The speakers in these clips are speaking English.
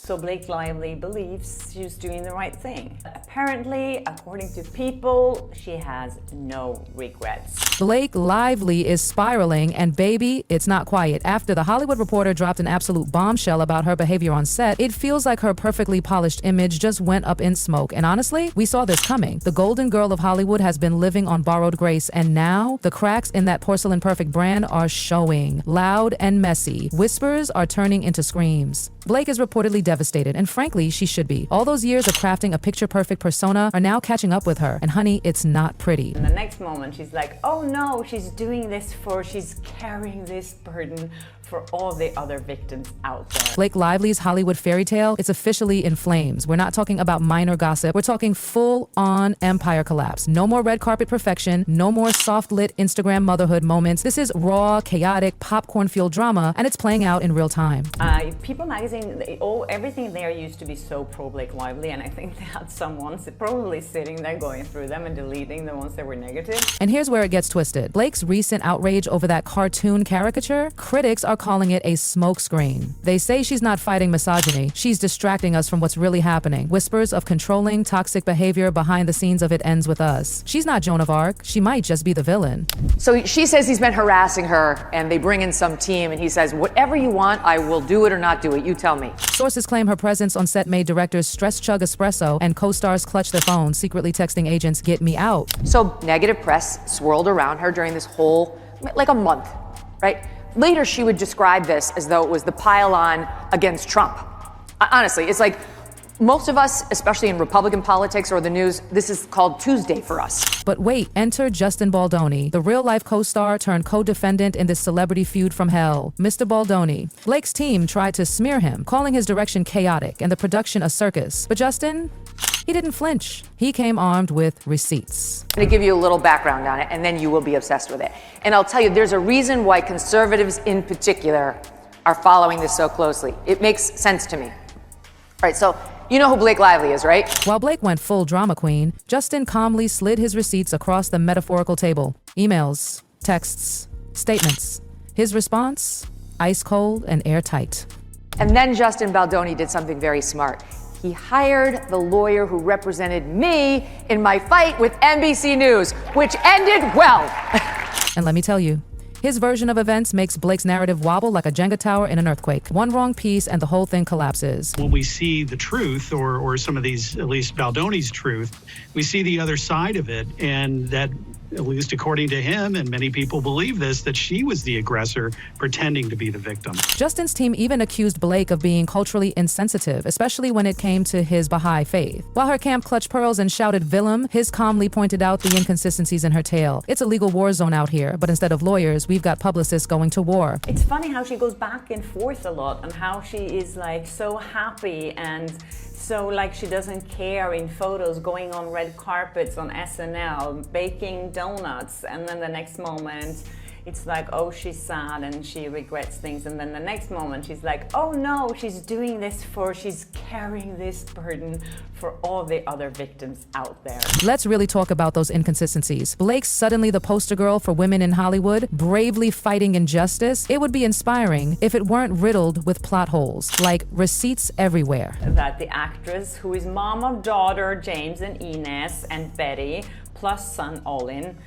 So Blake Lively believes she's doing the right thing. Apparently, according to People, she has no regrets. Blake Lively is spiraling, and baby, it's not quiet. After The Hollywood Reporter dropped an absolute bombshell about her behavior on set, it feels like her perfectly polished image just went up in smoke. And honestly, we saw this coming. The golden girl of Hollywood has been living on borrowed grace, and now the cracks in that porcelain perfect brand are showing. Loud and messy. Whispers are turning into screams. Blake is reportedly devastated, and frankly, she should be. All those years of crafting a picture-perfect persona are now catching up with her, and honey, it's not pretty. And the next moment, she's like, oh no, she's doing this she's carrying this burden for all the other victims out there. Blake Lively's Hollywood fairy tale is officially in flames. We're not talking about minor gossip. We're talking full-on empire collapse. No more red carpet perfection. No more soft-lit Instagram motherhood moments. This is raw, chaotic, popcorn-fueled drama, and it's playing out in real time. People magazine, everything there used to be so pro Blake Lively, and I think they had someone probably sitting there going through them and deleting the ones that were negative. And here's where it gets twisted. Blake's recent outrage over that cartoon caricature, critics are calling it a smokescreen. They say she's not fighting misogyny. She's distracting us from what's really happening. Whispers of controlling, toxic behavior behind the scenes of It Ends With Us. She's not Joan of Arc. She might just be the villain. So she says he's been harassing her, and they bring in some team, and he says, whatever you want, I will do it or not do it. You tell me. Sources claim her presence on set made directors stress chug espresso and co-stars clutch their phones, secretly texting agents, "Get me out." So negative press swirled around her during this whole, like a month, right? Later, she would describe this as though it was the pile-on against Trump. Honestly, it's like most of us, especially in Republican politics or the news, this is called Tuesday for us. But wait, enter Justin Baldoni, the real-life co-star turned co-defendant in this celebrity feud from hell. Mr. Baldoni. Blake's team tried to smear him, calling his direction chaotic and the production a circus. But Justin, he didn't flinch. He came armed with receipts. I'm going to give you a little background on it, and then you will be obsessed with it. And I'll tell you, there's a reason why conservatives in particular are following this so closely. It makes sense to me. All right, so you know who Blake Lively is, right? While Blake went full drama queen, Justin calmly slid his receipts across the metaphorical table. Emails, texts, statements. His response? Ice cold and airtight. And then Justin Baldoni did something very smart. He hired the lawyer who represented me in my fight with NBC News, which ended well. And let me tell you, his version of events makes Blake's narrative wobble like a Jenga tower in an earthquake. One wrong piece and the whole thing collapses. When we see the truth, or some of these, at least Baldoni's truth, we see the other side of it, and that, at least according to him, and many people believe this, that she was the aggressor pretending to be the victim. Justin's team even accused Blake of being culturally insensitive, especially when it came to his Baha'i faith. While her camp clutched pearls and shouted Villain, his calmly pointed out the inconsistencies in her tale. It's a legal war zone out here, but instead of lawyers, we've got publicists going to war. It's funny how she goes back and forth a lot, and how she is like so happy and so like she doesn't care in photos, going on red carpets on SNL, baking donuts, and then the next moment it's like, oh, she's sad and she regrets things, and then the next moment she's like, oh no, she's doing this she's carrying this burden for all the other victims out there. Let's really talk about those inconsistencies. Blake's suddenly the poster girl for women in Hollywood, bravely fighting injustice. It would be inspiring if it weren't riddled with plot holes, like receipts everywhere. That the actress, who is mom of daughter James and Inez and Betty, plus son Olin,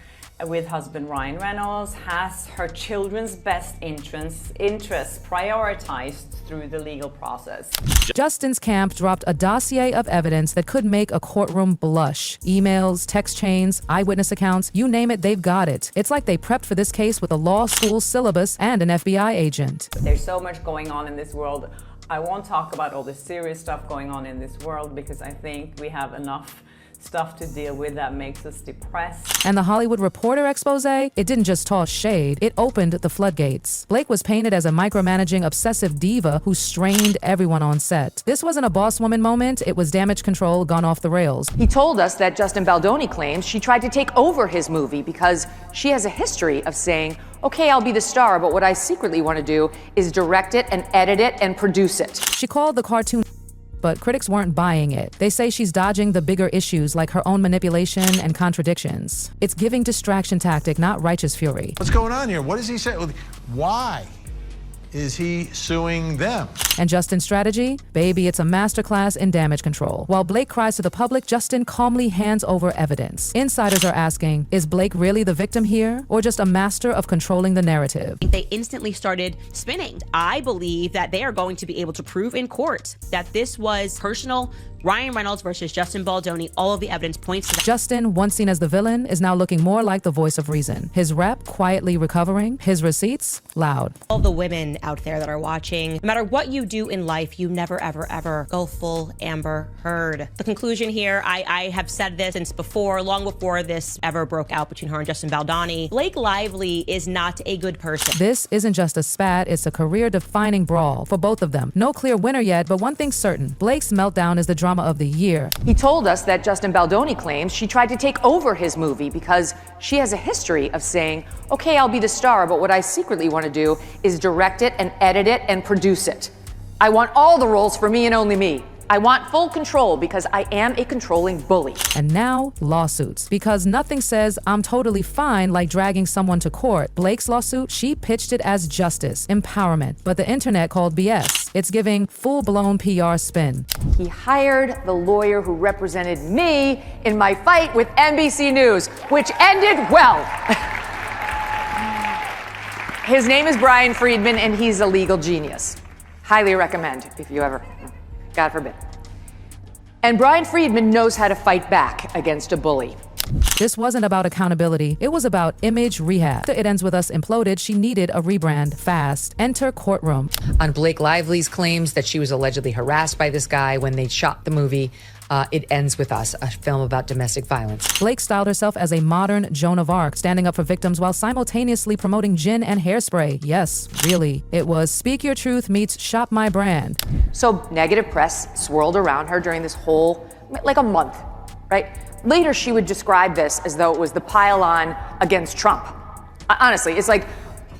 with husband Ryan Reynolds, has her children's best interests prioritized through the legal process. Justin's camp dropped a dossier of evidence that could make a courtroom blush. Emails, text chains, eyewitness accounts, you name it, they've got it. It's like they prepped for this case with a law school syllabus and an FBI agent. There's so much going on in this world. I won't talk about all the serious stuff going on in this world because I think we have enough stuff to deal with that makes us depressed. And the Hollywood Reporter expose, it didn't just toss shade, it opened the floodgates. Blake was painted as a micromanaging obsessive diva who strained everyone on set. This wasn't a boss woman moment, it was damage control gone off the rails. He told us that Justin Baldoni claims she tried to take over his movie because she has a history of saying, okay, I'll be the star, but what I secretly want to do is direct it and edit it and produce it. She called the cartoon, but critics weren't buying it. They say she's dodging the bigger issues like her own manipulation and contradictions. It's giving distraction tactic, not righteous fury. What's going on here? What does he say? Why is he suing them? And Justin's strategy? Baby, it's a masterclass in damage control. While Blake cries to the public, Justin calmly hands over evidence. Insiders are asking, is Blake really the victim here, or just a master of controlling the narrative? They instantly started spinning. I believe that they are going to be able to prove in court that this was personal. Ryan Reynolds versus Justin Baldoni, all of the evidence points to that. Justin, once seen as the villain, is now looking more like the voice of reason. His rep quietly recovering, his receipts loud. All the women out there that are watching, no matter what you do in life, you never, ever, ever go full Amber Heard. The conclusion here, I have said this since before, long before this ever broke out between her and Justin Baldoni. Blake Lively is not a good person. This isn't just a spat, it's a career-defining brawl for both of them. No clear winner yet, but one thing's certain. Blake's meltdown is the drama of the year. He told us that Justin Baldoni claims she tried to take over his movie because she has a history of saying, okay, I'll be the star, but what I secretly want to do is direct it and edit it and produce it. I want all the roles for me and only me. I want full control because I am a controlling bully. And now, lawsuits. Because nothing says I'm totally fine like dragging someone to court. Blake's lawsuit, she pitched it as justice, empowerment, but the internet called BS. It's giving full-blown PR spin. He hired the lawyer who represented me in my fight with NBC News, which ended well. His name is Brian Friedman, and he's a legal genius. Highly recommend if you ever, God forbid. And Brian Friedman knows how to fight back against a bully. This wasn't about accountability. It was about image rehab. After it ends with us imploded, she needed a rebrand fast. Enter courtroom. On Blake Lively's claims that she was allegedly harassed by this guy when they shot the movie, it ends with us, a film about domestic violence. Blake styled herself as a modern Joan of Arc, standing up for victims while simultaneously promoting gin and hairspray. Yes, really. It was Speak Your Truth meets Shop My Brand. So negative press swirled around her during this whole, like a month, right? Later, she would describe this as though it was the pile-on against Trump. Honestly, it's like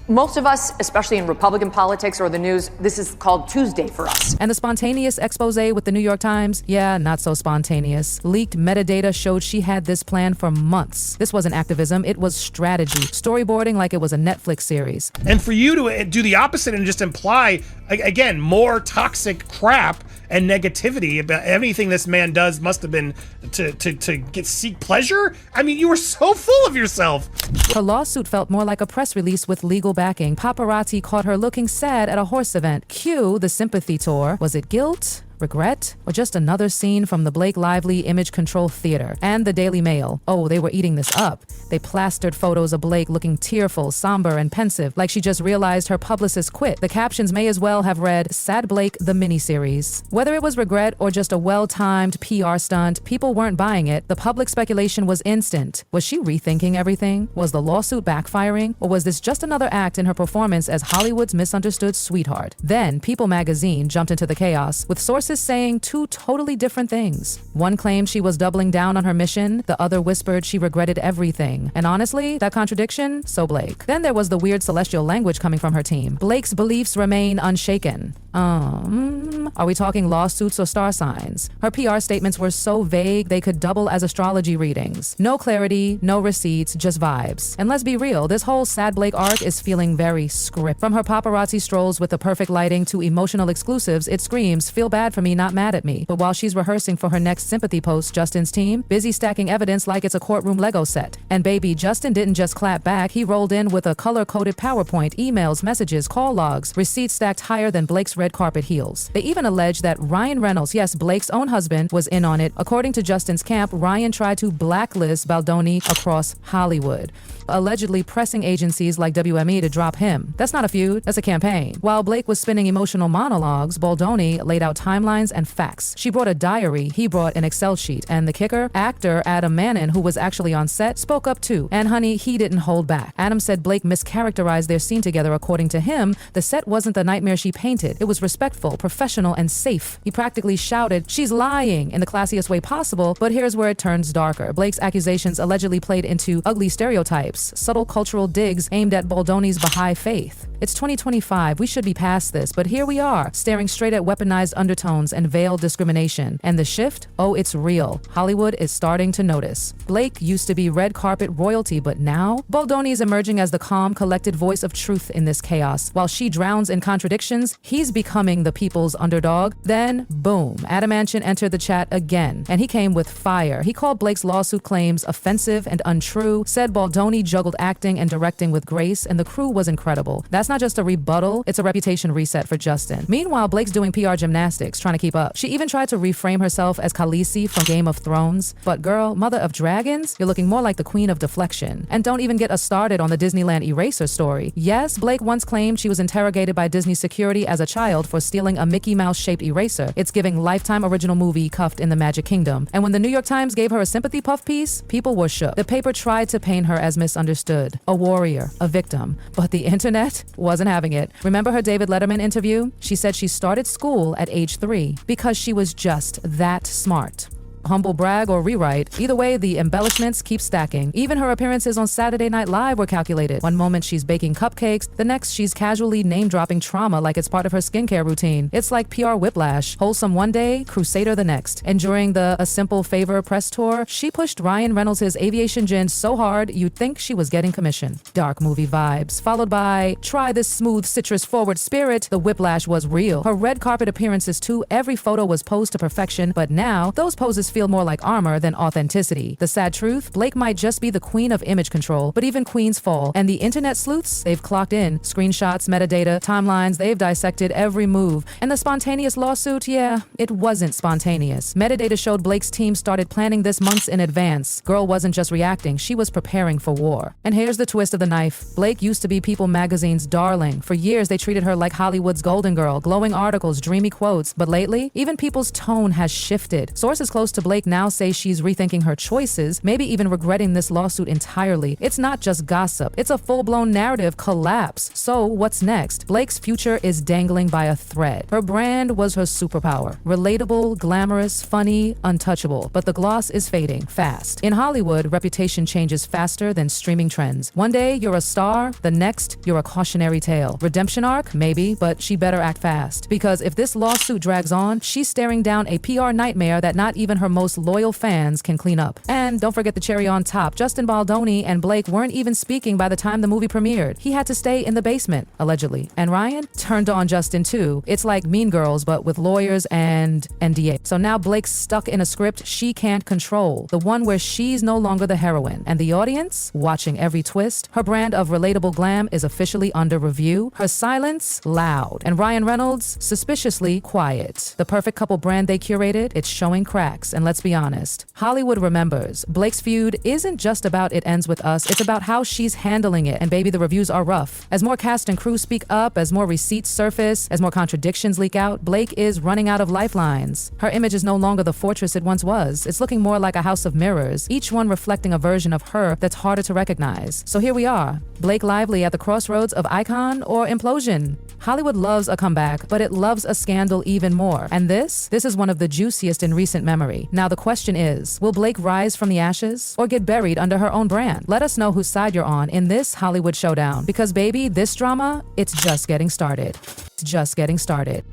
most of us, especially in Republican politics or the news, this is called Tuesday for us. And the spontaneous expose with the New York Times? Yeah, not so spontaneous. Leaked metadata showed she had this plan for months. This wasn't activism, it was strategy. Storyboarding like it was a Netflix series. And for you to do the opposite and just imply, again, more toxic crap and negativity about anything this man does must have been to seek pleasure? I mean, you were so full of yourself. Her lawsuit felt more like a press release with legal backing. Paparazzi caught her looking sad at a horse event. Cue the sympathy tour. Was it guilt? Regret? Or just another scene from the Blake Lively Image Control Theater? And the Daily Mail. Oh, they were eating this up. They plastered photos of Blake looking tearful, somber, and pensive, like she just realized her publicist quit. The captions may as well have read, Sad Blake, the miniseries. Whether it was regret or just a well-timed PR stunt, people weren't buying it. The public speculation was instant. Was she rethinking everything? Was the lawsuit backfiring? Or was this just another act in her performance as Hollywood's misunderstood sweetheart? Then, People magazine jumped into the chaos, with sources saying two totally different things. One claimed she was doubling down on her mission, the other whispered she regretted everything. And honestly, that contradiction, so Blake. Then there was the weird celestial language coming from her team. Blake's beliefs remain unshaken. Are we talking lawsuits or star signs? Her PR statements were so vague they could double as astrology readings. No clarity, no receipts, just vibes. And let's be real, this whole Sad Blake arc is feeling very script. From her paparazzi strolls with the perfect lighting to emotional exclusives, it screams, feel bad for me, not mad at me. But while she's rehearsing for her next sympathy post, Justin's team, busy stacking evidence like it's a courtroom Lego set. And baby, Justin didn't just clap back, he rolled in with a color-coded PowerPoint, emails, messages, call logs, receipts stacked higher than Blake's red carpet heels. They even alleged that Ryan Reynolds, yes, Blake's own husband, was in on it. According to Justin's camp, Ryan tried to blacklist Baldoni across Hollywood, allegedly pressing agencies like WME to drop him. That's not a feud, that's a campaign. While Blake was spinning emotional monologues, Baldoni laid out timelines and facts. She brought a diary, he brought an Excel sheet, and the kicker, actor Adam Mannon, who was actually on set, spoke up too. And honey, he didn't hold back. Adam said Blake mischaracterized their scene together. According to him, the set wasn't the nightmare she painted. It was respectful, professional, and safe. He practically shouted, she's lying, in the classiest way possible, but here's where it turns darker. Blake's accusations allegedly played into ugly stereotypes, subtle cultural digs aimed at Baldoni's Baha'i faith. It's 2025, we should be past this, but here we are, staring straight at weaponized undertones and veiled discrimination. And the shift? Oh, it's real. Hollywood is starting to notice. Blake used to be red carpet royalty, but now? Baldoni is emerging as the calm, collected voice of truth in this chaos. While she drowns in contradictions, he's becoming the people's underdog. Then, boom, Adamantian entered the chat again, and he came with fire. He called Blake's lawsuit claims offensive and untrue, said Baldoni juggled acting and directing with grace, and the crew was incredible. That's not just a rebuttal, it's a reputation reset for Justin. Meanwhile, Blake's doing PR gymnastics, trying to keep up. She even tried to reframe herself as Khaleesi from Game of Thrones. But girl, mother of dragons, you're looking more like the queen of deflection. And don't even get us started on the Disneyland eraser story. Yes, Blake once claimed she was interrogated by Disney security as a child for stealing a Mickey Mouse-shaped eraser. It's giving Lifetime original movie cuffed in the Magic Kingdom. And when the New York Times gave her a sympathy puff piece, people were shook. The paper tried to paint her as misunderstood, a warrior, a victim. But the internet wasn't having it. Remember her David Letterman interview? She said she started school at age 3 because she was just that smart. Humble brag or rewrite, either way, the embellishments keep stacking. Even her appearances on Saturday Night Live were calculated. One moment she's baking cupcakes, the next she's casually name-dropping trauma like it's part of her skincare routine. It's like PR whiplash. Wholesome one day, crusader the next. And during the A Simple Favor press tour, she pushed Ryan Reynolds' aviation gin so hard you'd think she was getting commission. Dark movie vibes, followed by try this smooth citrus forward spirit. The whiplash was real. Her red carpet appearances too, every photo was posed to perfection, but now those poses feel more like armor than authenticity. The sad truth, Blake might just be the queen of image control, but even queens fall. And the internet sleuths, they've clocked in. Screenshots, metadata, timelines, they've dissected every move. And the spontaneous lawsuit, yeah, it wasn't spontaneous. Metadata showed Blake's team started planning this months in advance. Girl wasn't just reacting, she was preparing for war. And here's the twist of the knife. Blake used to be People magazine's darling. For years, they treated her like Hollywood's golden girl, glowing articles, dreamy quotes. But lately, even People's tone has shifted. Sources close to Blake now say she's rethinking her choices, maybe even regretting this lawsuit entirely. It's not just gossip, it's a full-blown narrative collapse. So what's next? Blake's future is dangling by a thread. Her brand was her superpower. Relatable, glamorous, funny, untouchable. But the gloss is fading fast. In Hollywood, reputation changes faster than streaming trends. One day you're a star, the next you're a cautionary tale. Redemption arc? Maybe, but she better act fast. Because if this lawsuit drags on, she's staring down a PR nightmare that not even her most loyal fans can clean up. And don't forget the cherry on top. Justin Baldoni and Blake weren't even speaking by the time the movie premiered. He had to stay in the basement, allegedly. And Ryan turned on Justin too. It's like Mean Girls, but with lawyers and NDA. So now Blake's stuck in a script she can't control. The one where she's no longer the heroine. And the audience, watching every twist. Her brand of relatable glam is officially under review. Her silence, loud. And Ryan Reynolds, suspiciously quiet. The perfect couple brand they curated, it's showing cracks. And let's be honest, Hollywood remembers. Blake's feud isn't just about It Ends With Us, it's about how she's handling it. And baby, the reviews are rough. As more cast and crew speak up, as more receipts surface, as more contradictions leak out, Blake is running out of lifelines. Her image is no longer the fortress it once was. It's looking more like a house of mirrors, each one reflecting a version of her that's harder to recognize. So here we are, Blake Lively at the crossroads of icon or implosion. Hollywood loves a comeback, but it loves a scandal even more. And this is one of the juiciest in recent memory. Now the question is, will Blake rise from the ashes or get buried under her own brand? Let us know whose side you're on in this Hollywood showdown. Because baby, this drama, it's just getting started. It's just getting started.